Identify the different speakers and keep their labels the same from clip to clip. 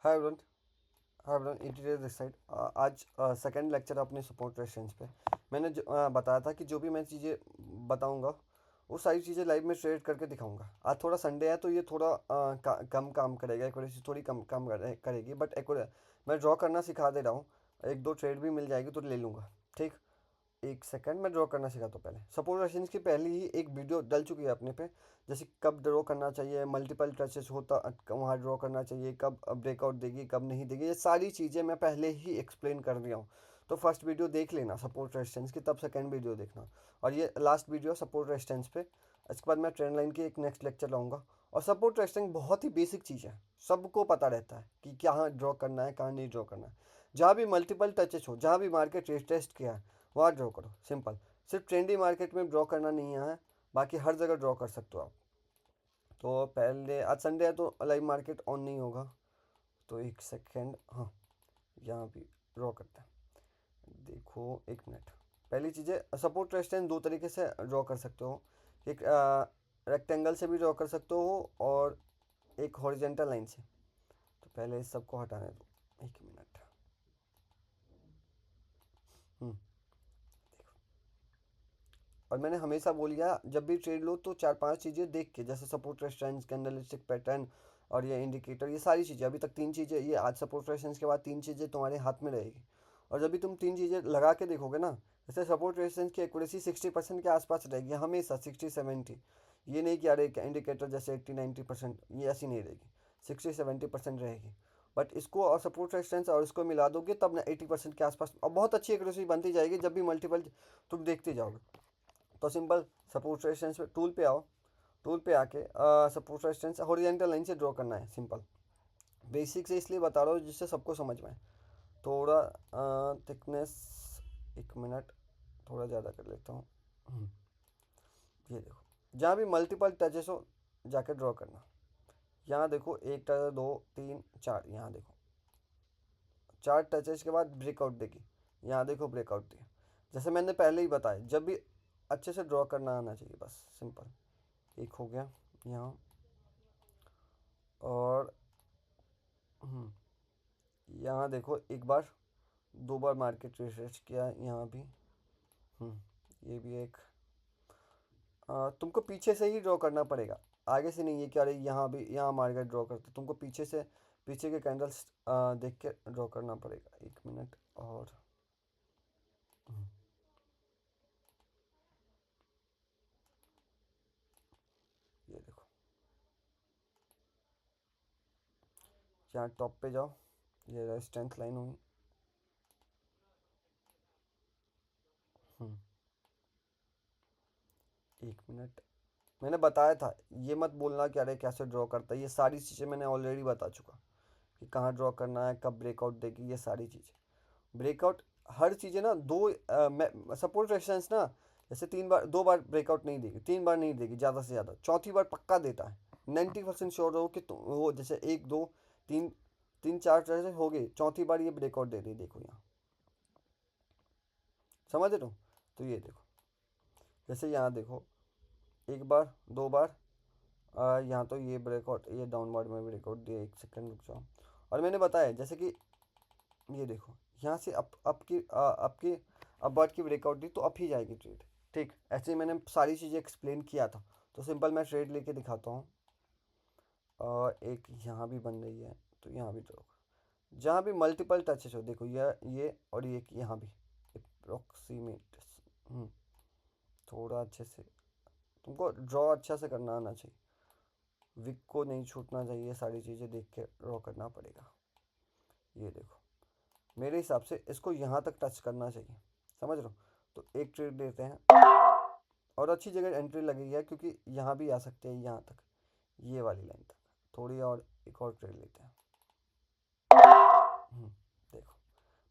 Speaker 1: Hi everyone. Hi everyone, interior this side. आज second lecture अपने support restaurants पे। मैंने बताया था कि जो भी मैं चीज़ें बताऊंगा वो सारी चीज़ें लाइव में ट्रेड करके दिखाऊंगा। आज थोड़ा संडे है तो ये थोड़ा कम काम करेगा, एक्यूरेसी थोड़ी कम कम करेगी, बट मैं ड्रॉ करना सिखा दे रहा हूँ। एक दो ट्रेड भी मिल जाएगी तो ले लूँगा। ठीक, एक सेकंड में ड्रॉ करना सीखा। तो पहले सपोर्ट रेशियंस की पहले ही एक वीडियो डल चुकी है अपने पे, जैसे कब ड्रॉ करना चाहिए, मल्टीपल टचेस होता वहाँ ड्रॉ करना चाहिए, कब ब्रेकआउट देगी कब नहीं देगी, ये सारी चीज़ें मैं पहले ही एक्सप्लेन कर दिया हूँ। तो फर्स्ट वीडियो देख लेना सपोर्ट रेजिस्टेंस की, तब सेकंड वीडियो देखना। और ये लास्ट वीडियो सपोर्ट रेजिस्टेंस पे। इसके बाद मैं ट्रेंड लाइन की एक नेक्स्ट लेक्चर लाऊंगा। और सपोर्ट रेजिस्टेंस बहुत ही बेसिक चीज़ है, सबको पता रहता है कि कहाँ ड्रॉ करना है कहाँ नहीं ड्रॉ करना है। जहाँ भी मल्टीपल टचेस हो, जहाँ भी मार्केट टेस्ट किया है वहाँ ड्रॉ करो, सिंपल। सिर्फ ट्रेंडी मार्केट में ड्रॉ करना नहीं है, बाकी हर जगह ड्रॉ कर सकते हो आप। तो पहले आज संडे है तो लाइव मार्केट ऑन नहीं होगा, तो एक सेकेंड, हाँ यहाँ भी ड्रॉ करते हैं। देखो एक मिनट। पहली चीज़ें सपोर्ट रेजिस्टेंस दो तरीके से ड्रॉ कर सकते हो। एक रेक्टेंगल से भी ड्रॉ कर सकते हो और एक हॉरिजेंटल लाइन से। तो पहले इस सबको हटाने दो, एक मिनट। हम्म और मैंने हमेशा बोल गया जब भी ट्रेड लो तो चार पांच चीज़ें देख के, जैसे सपोर्ट रेजिस्टेंस, कैंडलस्टिक पैटर्न और ये इंडिकेटर, ये सारी चीज़ें अभी तक तीन चीज़ें, ये आज सपोर्ट रेजिस्टेंस के बाद तीन चीज़ें तुम्हारे हाथ में रहेगी। और जब भी तुम तीन चीज़ें लगा के देखोगे ना, जैसे सपोर्ट रेजिस्टेंस की एक्यूरेसी 60% के आसपास रहेगी हमेशा, 60-70। ये नहीं कि अरे इंडिकेटर जैसे 80-90%, ये ऐसी नहीं रहेगी, 60-70% रहेगी। बट इसको और सपोर्ट रेजिस्टेंस और इसको मिला दोगे तब ना 80% के आसपास, और बहुत अच्छी एक्यूरेसी बनती जाएगी जब भी मल्टीपल तुम देखते जाओगे। तो सिंपल सपोर्ट रेजिस्टेंस पे टूल पे आओ। टूल पे आके सपोर्ट रेजिस्टेंस हॉरिजॉन्टल लाइन से ड्रॉ करना है, सिंपल। बेसिक से इसलिए बता रहा हूँ जिससे सबको समझ में आए। थोड़ा थिकनेस, एक मिनट, थोड़ा ज़्यादा कर लेता हूँ। ये देखो, जहाँ भी मल्टीपल टचेस हो जाके ड्रॉ करना। यहाँ देखो एक टच, दो, तीन, चार, यहाँ देखो चार टचेस के बाद ब्रेकआउट देगी। यहाँ देखो ब्रेकआउट दिया। जैसे मैंने पहले ही बताया, जब भी अच्छे से ड्रॉ करना आना चाहिए, बस सिंपल। एक हो गया यहाँ। और यहाँ देखो एक बार, दो बार मार्केट रिसर्च किया यहाँ भी। ये भी एक। तुमको पीछे से ही ड्रॉ करना पड़ेगा, आगे से नहीं। ये क्या रही, यहाँ भी यहाँ मार्केट ड्रॉ करते तुमको पीछे से, पीछे के कैंडल्स देख के ड्रॉ करना पड़ेगा। एक मिनट। और हम्म, ये देखो, यहाँ टॉप पे जाओ, ये रेजिस्टेंस लाइन हुई। हम्म, एक मिनट। मैंने बताया था, ये मत बोलना कि अरे कैसे ड्रॉ करता है, ये सारी चीज़ें मैंने ऑलरेडी बता चुका कि कहाँ ड्रॉ करना है, कब ब्रेकआउट देगी, ये सारी चीज़ें। ब्रेकआउट हर चीज़ें ना, दो सपोर्ट रेजिस्टेंस ना, जैसे तीन बार, दो बार ब्रेकआउट नहीं देगी, तीन बार नहीं देगी, ज़्यादा से ज़्यादा चौथी बार पक्का देता है। 90% श्योर रहो कि तुम वो, जैसे एक दो तीन, तीन चार जैसे हो गए, चौथी बार ये ब्रेकआउट दे रही, देखो यहाँ, समझ रहे हो। तो ये देखो, जैसे यहाँ देखो, एक बार, दो बार, यहाँ तो ये ब्रेकआउट, ये डाउनवर्ड में ब्रेकआउट दिया। एक सेकंड रुक जाओ। और मैंने बताया जैसे कि ये देखो, यहाँ से अप की अपवर्ड की ब्रेकआउट दी तो अप ही जाएगी ट्रेड। ठीक, ऐसे ही मैंने सारी चीज़ें एक्सप्लेन किया था। तो सिंपल मैं ट्रेड लेके दिखाता हूँ। और एक यहाँ भी बन रही है, तो यहाँ भी ड्रॉ, जहाँ भी मल्टीपल टचेस हो, देखो ये और ये यहाँ भी अप्रोक्सीमेट। थोड़ा अच्छे से तुमको ड्रॉ अच्छा से करना आना चाहिए, विक को नहीं छूटना चाहिए, सारी चीज़ें देख के ड्रॉ करना पड़ेगा। ये देखो, मेरे हिसाब से इसको यहाँ तक टच करना चाहिए, समझ रहे हो। तो एक ट्रेड लेते हैं, और अच्छी जगह एंट्री लगी है क्योंकि यहाँ भी आ सकते हैं, यहाँ तक, ये वाली लाइन तक। थोड़ी और, एक और ट्रेड लेते हैं। देखो,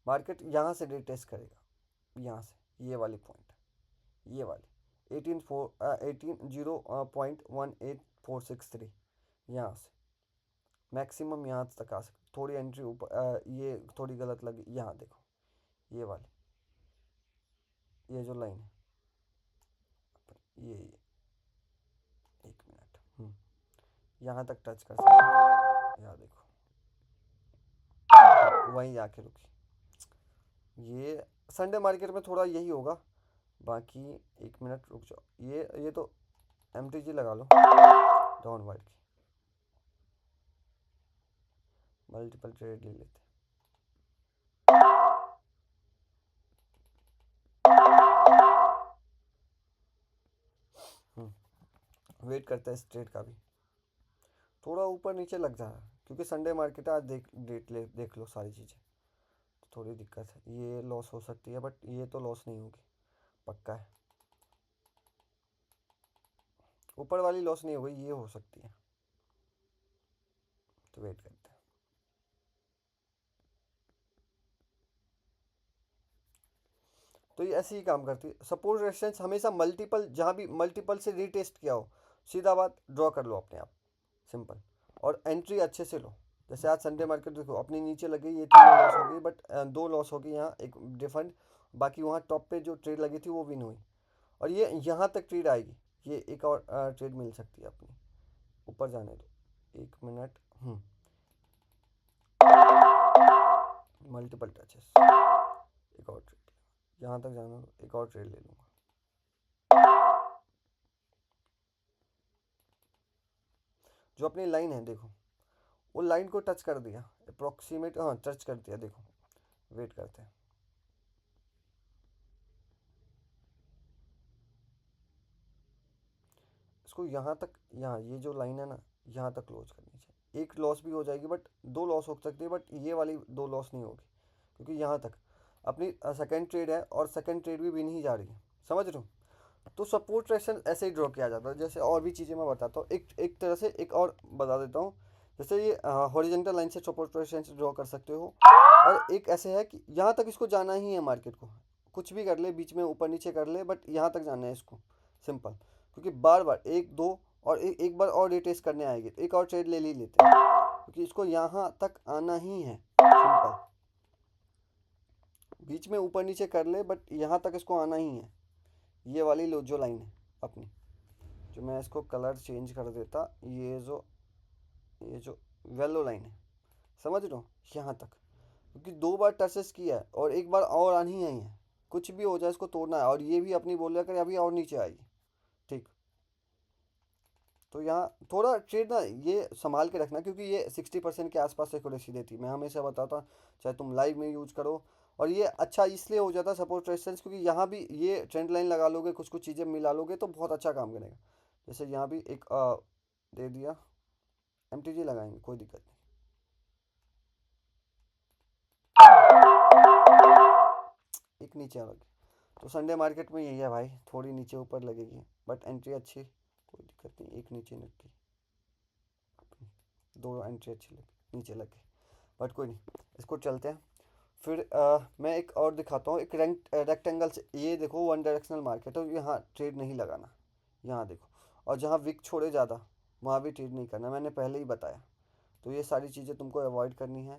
Speaker 1: मार्केट यहाँ से टेस्ट करेगा, यहाँ से ये वाली पॉइंट, ये वाली 18.0.18463, यहाँ से मैक्सिमम यहाँ तक आ सकती। थोड़ी एंट्री ऊपर, ये थोड़ी गलत लगी, यहाँ देखो ये वाली, ये जो लाइन है, ये एक मिनट, यहाँ तक टच कर सकते हैं, यहाँ देखो, वहीं आके रुकी। ये संडे मार्केट में थोड़ा यही होगा। बाकी एक मिनट रुक जाओ, ये तो एम लगा लो डाउन वाइड की, मल्टीपल ट्रेड ले लेते हैं। वेट करते हैं इस ट्रेड का भी, थोड़ा ऊपर नीचे लग जा रहा है क्योंकि संडे मार्केट है आज। देख लो सारी चीज़ें, तो थोड़ी दिक्कत है। ये लॉस हो सकती है बट ये तो लॉस नहीं होगी, पक्का है। ऊपर वाली लॉस नहीं होगी, ये हो सकती है। तो वेट करते हैं। तो ये ऐसे ही काम करती है। सपोज रेजिस्टेंस हमेशा मल्टीपल, जहाँ भी मल्टीपल से रीटेस्ट किया हो, सीधा बात ड्रॉ कर लो अपने आप, सिंपल। और एंट्री अच्छे से लो। जैसे आज संडे मार्केट देखो अपनी नीचे लगी, ये तीनों लॉस हो गई बट दो लॉस हो गई यहाँ, एक डिफरेंट। बाकी वहाँ टॉप पे जो ट्रेड लगी थी वो विन हुई। और ये यहाँ तक ट्रेड आएगी, ये एक और ट्रेड मिल सकती है अपनी। ऊपर जाने दो, एक मिनट। मल्टीपल टचेस, एक और ट्रेड, यहाँ तक जाना दो, एक और ट्रेड ले लूँगा। जो अपनी लाइन है देखो, वो लाइन को टच कर दिया अप्रोक्सीमेट, हाँ टच कर दिया देखो। वेट करते हैं। इसको यहाँ तक, यहाँ ये जो लाइन है ना, यहाँ तक क्लोज करनी चाहिए। एक लॉस भी हो जाएगी बट दो लॉस हो सकती है, बट ये वाली दो लॉस नहीं होगी क्योंकि यहाँ तक अपनी सेकंड ट्रेड है और सेकंड ट्रेड भी विन ही जा रही है, समझ रहे हो। तो सपोर्ट रेशन ऐसे ही ड्रॉ किया जाता है। जैसे और भी चीज़ें मैं बताता हूँ, एक तरह से एक और बता देता हूँ। जैसे ये हॉरिजेंटल लाइन से सपोर्ट रेशन ड्रॉ कर सकते हो। और एक ऐसे है कि यहाँ तक इसको जाना ही है मार्केट को, कुछ भी कर ले बीच में, ऊपर नीचे कर ले, बट यहाँ तक जाना है इसको, सिंपल। क्योंकि बार बार एक दो और एक बार और रिटेस्ट करने आएगी, तो एक और ट्रेड ले लेते हैं क्योंकि इसको यहाँ तक आना ही है, सिंपल। बीच में ऊपर नीचे कर ले बट यहाँ तक इसको आना ही है। ये वाली लो जो लाइन है अपनी, जो मैं इसको कलर चेंज कर देता, ये जो येलो लाइन है, समझ रहे हो, यहाँ तक। क्योंकि दो बार टचेस किया है और एक बार और आनी ही है, कुछ भी हो जाए इसको तोड़ना है। और ये भी अपनी बोल रहा करे अभी और नीचे आएगी, ठीक। तो यहाँ थोड़ा ट्रेड ना ये संभाल के रखना, क्योंकि ये 60% के आसपास एक्यूरेसी देती है। मैं हमेशा बताता हूँ, चाहे तुम लाइव में यूज करो। और ये अच्छा इसलिए हो जाता है सपोर्ट रेजिस्टेंस, क्योंकि यहाँ भी ये ट्रेंड लाइन लगा लोगे, कुछ कुछ चीज़ें मिला लोगे तो बहुत अच्छा काम करेगा। जैसे यहाँ भी एक दे दिया, एम लगाएंगे, कोई दिक्कत नहीं। एक नीचे आ गई। तो संडे मार्केट में यही है भाई, थोड़ी नीचे ऊपर लगेगी बट एंट्री अच्छी, कोई दिक्कत नहीं। एक नीचे लग गई, दो एंट्री अच्छी लगी, नीचे लग गई, बट कोई नहीं, इसको चलते हैं। फिर मैं एक और दिखाता हूँ, एक रेक्टेंगल से। ये देखो वन डायरेक्शनल मार्केट है, यहाँ ट्रेड नहीं लगाना, यहाँ देखो। और जहाँ विक छोड़े ज़्यादा, वहाँ भी ट्रेड नहीं करना, मैंने पहले ही बताया। तो ये सारी चीज़ें तुमको अवॉइड करनी है।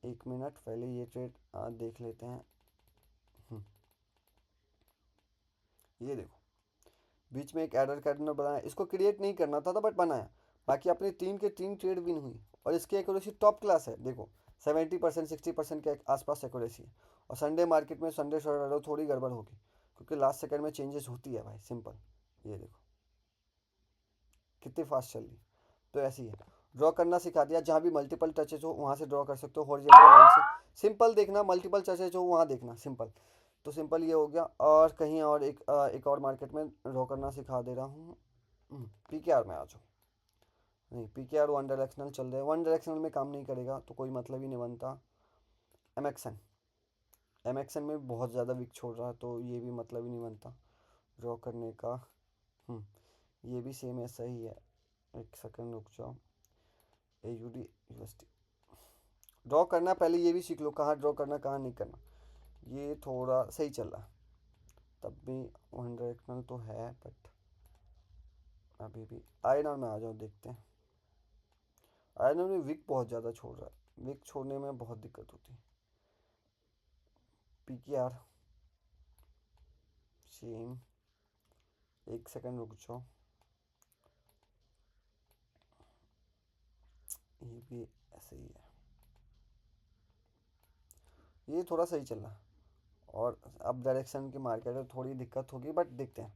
Speaker 1: एक मिनट, पहले ये ट्रेड देख लेते हैं। हम्म, ये देखो बीच में एक एडर कैडनर बनाया, इसको क्रिएट नहीं करना था बट बनाया। बाकी अपने तीन के तीन ट्रेड विन हुई। और इसकी एक्यूरेसी टॉप क्लास है, देखो 70% 60% के आसपास एक्यूरेसी है। और संडे मार्केट में संडे शॉर्ट थोड़ी गड़बड़ होगी क्योंकि लास्ट सेकंड में चेंजेस होती है भाई, सिंपल। ये देखो कितनी फास्ट चल रही है। तो ऐसी है, ड्रॉ करना सिखा दिया। जहाँ भी मल्टीपल टचेज हो वहाँ से ड्रॉ कर सकते हो, हॉरिजॉन्टल लाइन से। सिंपल देखना, मल्टीपल टचेज हो वहाँ देखना, सिंपल। तो सिंपल ये हो गया। और कहीं और एक और मार्केट में ड्रॉ करना सिखा दे रहा हूँ। पीकेआर में आ जाओ। नहीं, पीकेआर वन डायरेक्शनल चल रहा है, वन डायरेक्शनल में काम नहीं करेगा तो कोई मतलब ही नहीं बनता। एमएक्सन, एमएक्सन में बहुत ज़्यादा विक छोड़ रहा है तो ये भी मतलब ही नहीं बनता ड्रॉ करने का। ये भी सेम ऐसा ही है। एक सेकंड रुक जाओ। ए यू डी यूएसटी ड्रॉ करना, पहले ये भी सीख लो कहाँ ड्रॉ करना कहाँ नहीं करना। ये थोड़ा सही चल रहा है, तब भी वन डायरेक्शनल तो है बट अभी भी। आयनर में आ जाओ, देखते हैं। आयरन में विक बहुत ज़्यादा छोड़ रहा है, विक छोड़ने में बहुत दिक्कत होती है। पीकेआर सेम, एक सेकंड रुक जाओ। ये भी ऐसे ही है। ये थोड़ा सही चल रहा है। और अब डायरेक्शन की मार्केट है, थोड़ी दिक्कत होगी बट देखते हैं।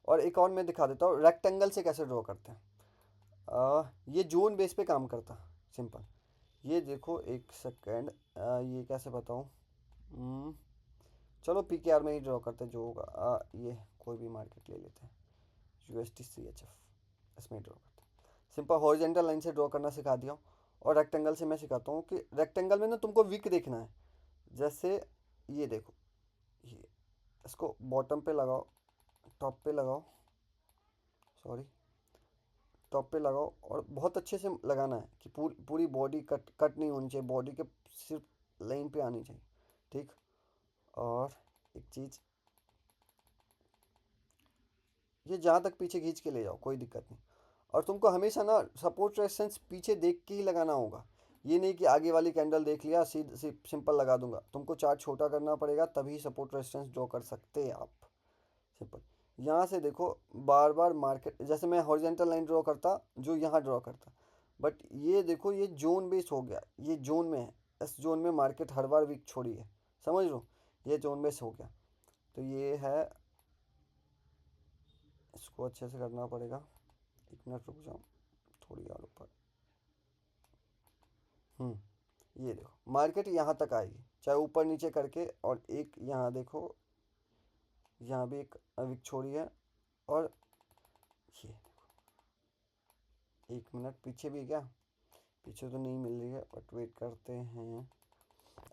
Speaker 1: और एक और मैं दिखा देता हूँ रेक्टेंगल से कैसे ड्रॉ करते हैं। ये जोन बेस पे काम करता है, सिंपल। ये देखो एक सेकेंड, ये कैसे बताऊँ। हम्म, चलो पीकेआर में ही ड्रॉ करते हैं जो होगा। ये कोई भी मार्केट ले लेते हैं, USD CHF, इसमें ड्रॉ करते हैं। सिंपल हॉरिजेंटल लाइन से ड्रॉ करना सिखा दिया हूँ। और रेक्टेंगल से मैं सिखाता हूँ कि रेक्टेंगल में ना तुमको विक देखना है। जैसे ये देखो, ये इसको बॉटम पे लगाओ, टॉप पे लगाओ, सॉरी, टॉप पे लगाओ और बहुत अच्छे से लगाना है कि पूरी बॉडी कट कट नहीं होनी चाहिए, बॉडी के सिर्फ लाइन पे आनी चाहिए। ठीक। और एक चीज़, ये जहाँ तक पीछे खींच के ले जाओ, कोई दिक्कत नहीं। और तुमको हमेशा ना सपोर्ट रेजिस्टेंस पीछे देख के ही लगाना होगा। ये नहीं कि आगे वाली कैंडल देख लिया सीध सिंपल लगा दूंगा, तुमको चार्ट छोटा करना पड़ेगा तभी सपोर्ट रेजिस्टेंस ड्रॉ कर सकते हैं आप। सिंपल। यहाँ से देखो, बार बार मार्केट, जैसे मैं हॉरिजेंटल लाइन ड्रॉ करता जो यहाँ ड्रॉ करता, बट ये देखो ये जोन बेस हो गया, ये जोन में है, इस जोन में मार्केट हर बार वीक छोड़ी है, समझ लो। ये जोन बेस हो गया। तो ये है, इसको अच्छे से करना पड़ेगा। एक मिनट रुक जाओ, थोड़ी और ऊपर। ये देखो मार्केट यहाँ तक आएगी, चाहे ऊपर नीचे करके। और एक यहाँ देखो, यहाँ भी एक विक छोड़ी है। और ये एक मिनट, पीछे भी क्या, पीछे तो नहीं मिल रही है बट वेट करते हैं।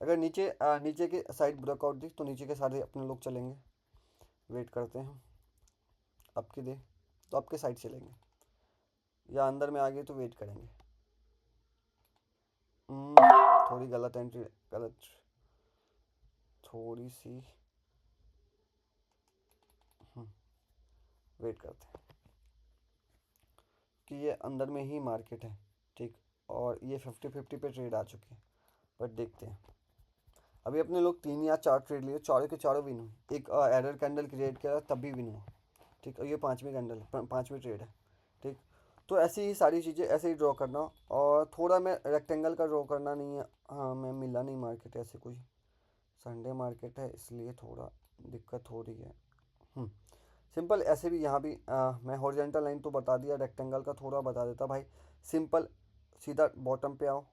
Speaker 1: अगर नीचे के साइड ब्रेकआउट दी तो नीचे के सारे अपने लोग चलेंगे। वेट करते हैं, आपकी दे तो आपके साइड चलेंगे, या अंदर में आ गए तो वेट करेंगे। थोड़ी गलत एंट्री, गलत, थोड़ी सी। वेट करते हैं कि ये अंदर में ही मार्केट है। ठीक। और ये 50-50 पे ट्रेड आ चुकी है, बट देखते हैं। अभी अपने लोग 3 या 4 ट्रेड लिए, चारों के चारों विन हुए। एक एरर कैंडल क्रिएट किया तब भी विन हुआ। ठीक। और ये पांचवी कैंडल है, पांचवी ट्रेड है। ठीक। तो ऐसी ही सारी चीज़ें ऐसे ही ड्रॉ करना। और थोड़ा मैं रेक्टेंगल का ड्रॉ करना नहीं है, हाँ मैं मिला नहीं मार्केट ऐसे कोई, संडे मार्केट है इसलिए थोड़ा दिक्कत हो रही है। सिंपल ऐसे भी यहाँ भी मैं हॉरिजेंटल लाइन तो बता दिया, रेक्टेंगल का थोड़ा बता देता भाई। सिंपल, सीधा बॉटम पे आओ,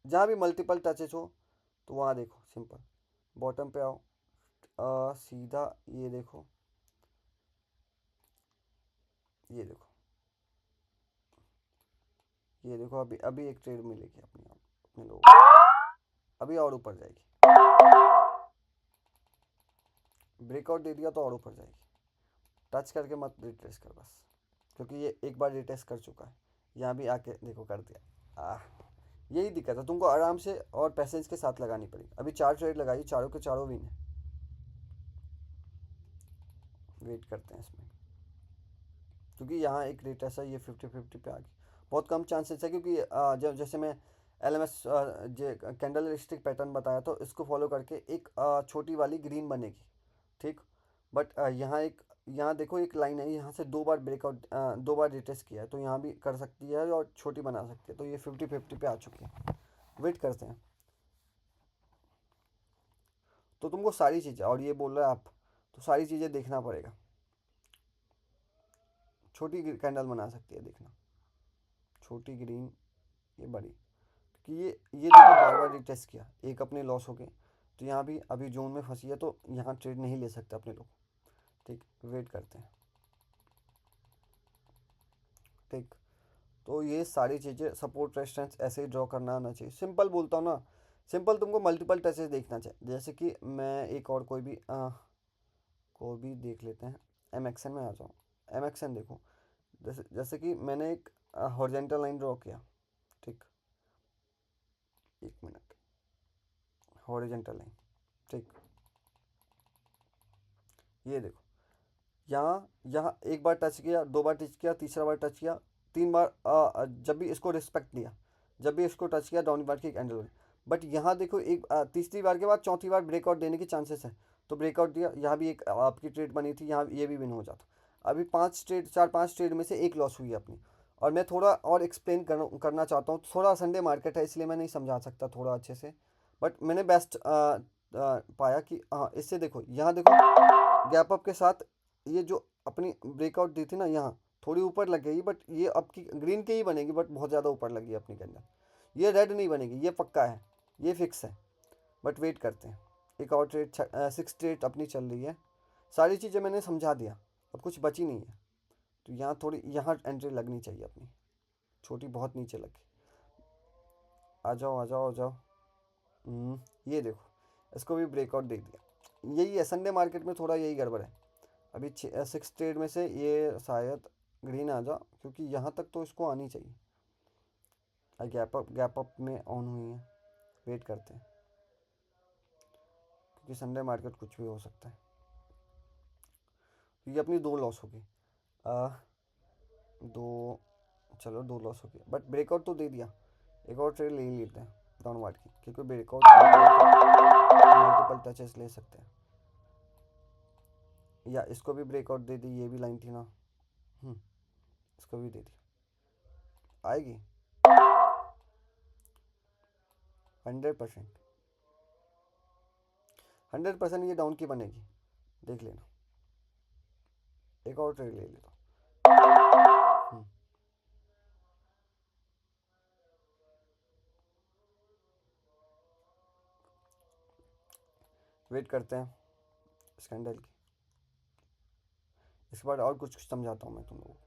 Speaker 1: जहाँ भी मल्टीपल टचेस हो तो वहाँ देखो। सिंपल बॉटम पे आओ, सीधा ये देखो, ये देखो, ये देखो। अभी अभी एक ट्रेड मिलेगी अपने आप, अपने लोगों को। अभी और ऊपर जाएगी, ब्रेकआउट दे दिया तो और ऊपर जाएगी। टच करके मत रिट्रेस कर बस, क्योंकि ये एक बार रिट्रेस कर चुका है। यहाँ भी आके देखो कर दिया। यही दिक्कत है, तुमको आराम से और पैसेंस के साथ लगानी पड़ेगी। अभी 4 ट्रेड लगाई, चारों के चारों विन है। वेट करते हैं इसमें, क्योंकि यहाँ एक रेट ऐसा, ये 50-50 पे आ गई। बहुत कम चांसेस है, क्योंकि जब जैसे मैं LMS जो कैंडल स्टिक पैटर्न बताया तो इसको फॉलो करके एक छोटी वाली ग्रीन बनेगी। ठीक। बट यहाँ एक, यहाँ देखो एक लाइन है, यहाँ से 2 बार ब्रेकआउट, 2 बार रिटेस्ट किया है, तो यहाँ भी कर सकती है और छोटी बना सकती है। तो ये 50-50 पे आ चुकी है। वेट करते हैं। तो तुमको सारी चीज़ें, और ये बोल रहे हैं आप, तो सारी चीज़ें देखना पड़ेगा। छोटी कैंडल बना सकती है, देखना, छोटी ग्रीन, ये बड़ी। कि ये देखो बार बार रिटेस्ट किया, एक अपने लॉस हो गए। तो यहाँ भी अभी जोन में फंसी है, तो यहाँ ट्रेड नहीं ले सकते अपने लोग। ठीक। वेट करते हैं। ठीक। तो ये सारी चीज़ें, सपोर्ट रेजिस्टेंस ऐसे ही ड्रॉ करना आना चाहिए। सिंपल बोलता हूँ ना, सिंपल तुमको मल्टीपल टचेस देखना चाहिए। जैसे कि मैं एक और कोई भी देख लेते हैं। MXN में आ जाओ, MXN देखो। जैसे कि मैंने एक हॉरिजेंटल लाइन ड्रॉ किया। ठीक। एक मिनट, हॉरिजेंटल लाइन। ठीक। ये देखो, यहाँ यहाँ एक बार टच किया, 2 बार टच किया, तीसरा बार टच किया, 3 बार, जब भी इसको रिस्पेक्ट दिया, जब भी इसको टच किया डाउन बार की कैंडल बनी। बट यहाँ देखो एक तीसरी बार के बाद चौथी बार ब्रेकआउट देने के चांसेस है। तो ब्रेकआउट दिया, यहाँ भी एक आपकी ट्रेड बनी थी, यहाँ ये भी विन हो जाता। अभी 5 ट्रेड, 4-5 ट्रेड में से एक लॉस हुई है अपनी। और मैं थोड़ा और एक्सप्लेन करना चाहता हूँ, थोड़ा संडे मार्केट है इसलिए मैं नहीं समझा सकता थोड़ा अच्छे से। बट मैंने बेस्ट पाया कि हाँ इससे देखो, यहाँ देखो गैप अप के साथ ये जो अपनी ब्रेकआउट दी थी ना, यहाँ थोड़ी ऊपर लग गई, बट ये आपकी ग्रीन के ही बनेगी, बट बहुत ज़्यादा ऊपर लगी अपनी के अंदर। ये रेड नहीं बनेगी, ये पक्का है, ये फिक्स है। बट वेट करते हैं, एक और ट्रेड 6 ट्रेड अपनी चल रही है। सारी चीज़ें मैंने समझा दिया, अब कुछ बची नहीं है। तो यहाँ थोड़ी, यहाँ एंट्री लगनी चाहिए अपनी, छोटी बहुत नीचे लगी। आ जाओ आ जाओ आ जाओ। ये देखो, इसको भी ब्रेकआउट दे दिया। यही है संडे मार्केट में, थोड़ा यही गड़बड़ है। अभी 6 ट्रेड में से ये शायद ग्रीन आ जा, क्योंकि यहाँ तक तो इसको आनी चाहिए। गैप अप में ऑन हुई है, वेट करते हैं, क्योंकि संडे मार्केट कुछ भी हो सकता है। ये अपनी 2 लॉस होगी, दो, चलो 2 लॉस हो गया, बट ब्रेकआउट तो दे दिया। एक और ट्रेड ले ही लेते हैं डाउनवर्ड की, क्योंकि ब्रेकआउट मल्टीपल टचेस ले सकते हैं। या इसको भी ब्रेकआउट दे दी, ये भी लाइन थी ना, इसको भी दे दी, आएगी 100%, 100% ये डाउन की बनेगी, देख लेना। एक और ट्रेड ले लेता हूँ। वेट करते हैं इस कैंडल की, इसके बाद और कुछ समझाता हूँ मैं तुम लोगों को।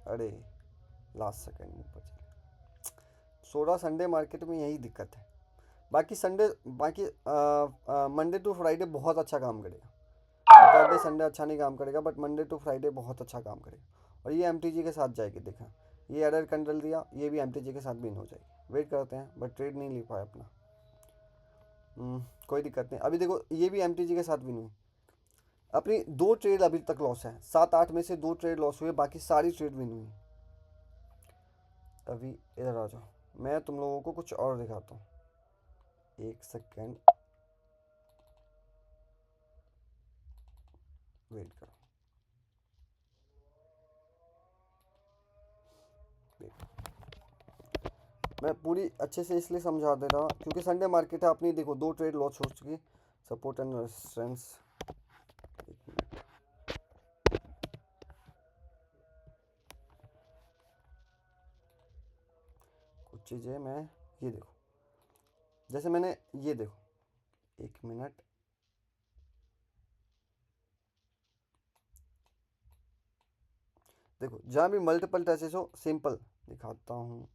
Speaker 1: अरे लास्ट सेकंड ऊपर चले। 16 संडे मार्केट में यही दिक्कत है। बाकी संडे, बाकी मंडे टू फ्राइडे बहुत अच्छा काम करेगा। सैटरडे संडे अच्छा नहीं काम करेगा, बट मंडे टू फ्राइडे बहुत अच्छा काम करेगा। और ये एमटीजी के साथ जाएगी, देखा ये एरर कैंडल दिया, ये भी एमटीजी के साथ बिन हो जाएगी। वेट करते हैं, बट ट्रेड नहीं ले पाया अपना। कोई दिक्कत नहीं। अभी देखो ये भी एमटीजी के साथ बिन हुई, अपनी 2 ट्रेड अभी तक लॉस है। 7-8 में से 2 ट्रेड लॉस हुए, बाकी सारी ट्रेड विन हुई। अभी इधर आ जाओ, मैं तुम लोगों को कुछ और दिखाता हूँ, एक सेकेंड वेट करो। मैं पूरी अच्छे से इसलिए समझा दे रहा हूँ, क्योंकि संडे मार्केट है अपनी। देखो 2 ट्रेड लॉस हो चुकी, सपोर्ट एंड रेजिस्टेंस। कुछ चीज़ें मैं, ये देखो, जैसे मैंने, ये देखो, 1 मिनट, देखो जहाँ भी मल्टीपल टचेस हो, सिंपल दिखाता हूँ।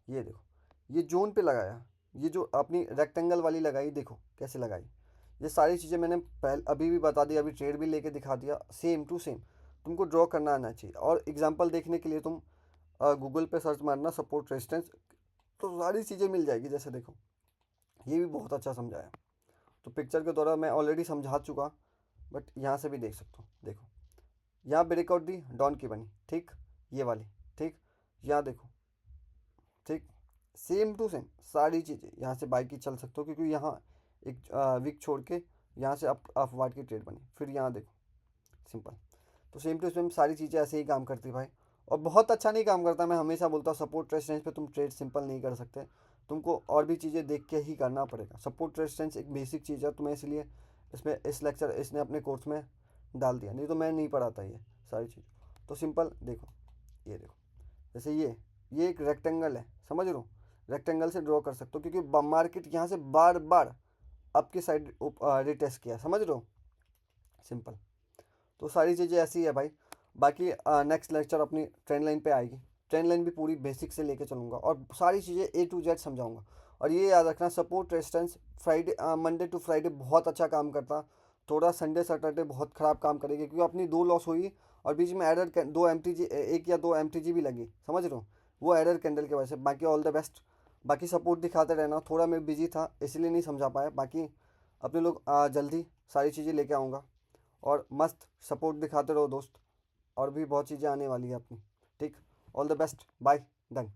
Speaker 1: ये देखो, ये जोन पे लगाया, ये जो अपनी रेक्टेंगल वाली लगाई, देखो कैसे लगाई। ये सारी चीज़ें मैंने पहले अभी भी बता दी, अभी ट्रेड भी लेके दिखा दिया, सेम टू सेम तुमको ड्रॉ करना आना चाहिए। और एग्जांपल देखने के लिए तुम गूगल पे सर्च मारना सपोर्ट रेजिस्टेंस, तो सारी चीज़ें मिल जाएगी। जैसे देखो ये भी बहुत अच्छा समझाया, तो पिक्चर के द्वारा मैं ऑलरेडी समझा चुका, बट यहाँ से भी देख सकता हूँ। देखो यहाँ ब्रेकआउट दी, डॉन की बनी, ठीक, ये वाली, ठीक, यहाँ देखो, ठीक, सेम टू सेम सारी चीज़ें यहाँ से बाई की चल सकते हो, क्योंकि यहाँ एक वीक छोड़ के यहाँ से अपवार्ड की ट्रेड बनी। फिर यहाँ देखो सिंपल, तो सेम टू सेम सारी चीज़ें ऐसे ही काम करती भाई। और बहुत अच्छा नहीं काम करता, मैं हमेशा बोलता हूँ सपोर्ट रेजिस्टेंस पे तुम ट्रेड सिंपल नहीं कर सकते, तुमको और भी चीज़ें देख के ही करना पड़ेगा। सपोर्ट रेजिस्टेंस एक बेसिक चीज़ है, तो मैं इसलिए इसमें इस लेक्चर इसने अपने कोर्स में डाल दिया, नहीं तो मैं नहीं पढ़ाता ये सारी चीज़। तो सिंपल देखो, ये देखो, जैसे ये एक रेक्टेंगल है, समझ लो, रेक्टेंगल से ड्रॉ कर सकते हो, क्योंकि मार्केट यहाँ से बार बार आपकी साइड रिटेस्ट किया, समझ लो, सिंपल। तो सारी चीज़ें ऐसी है भाई। बाकी नेक्स्ट लेक्चर अपनी ट्रेंड लाइन पे आएगी, ट्रेंड लाइन भी पूरी बेसिक से लेके चलूँगा, और सारी चीज़ें ए टू जेड समझाऊंगा। और ये याद रखना, support resistance Friday Monday to Friday बहुत अच्छा काम करता, थोड़ा संडे सैटरडे बहुत ख़राब काम करेगी, क्योंकि अपनी 2 लॉस हुई, और बीच में एरर 2 एम टी जी, 1 या 2 एम टी जी भी लगी, समझ रहे हो, वो एरर कैंडल की वजह से। बाकी ऑल द बेस्ट, बाकी सपोर्ट दिखाते रहना। थोड़ा मैं बिजी था इसलिए नहीं समझा पाया, बाकी अपने लोग जल्दी सारी चीज़ें लेके आऊँगा, और मस्त सपोर्ट दिखाते रहो दोस्त। और भी बहुत चीज़ें आने वाली है अपनी, ठीक। All the best, bye, done.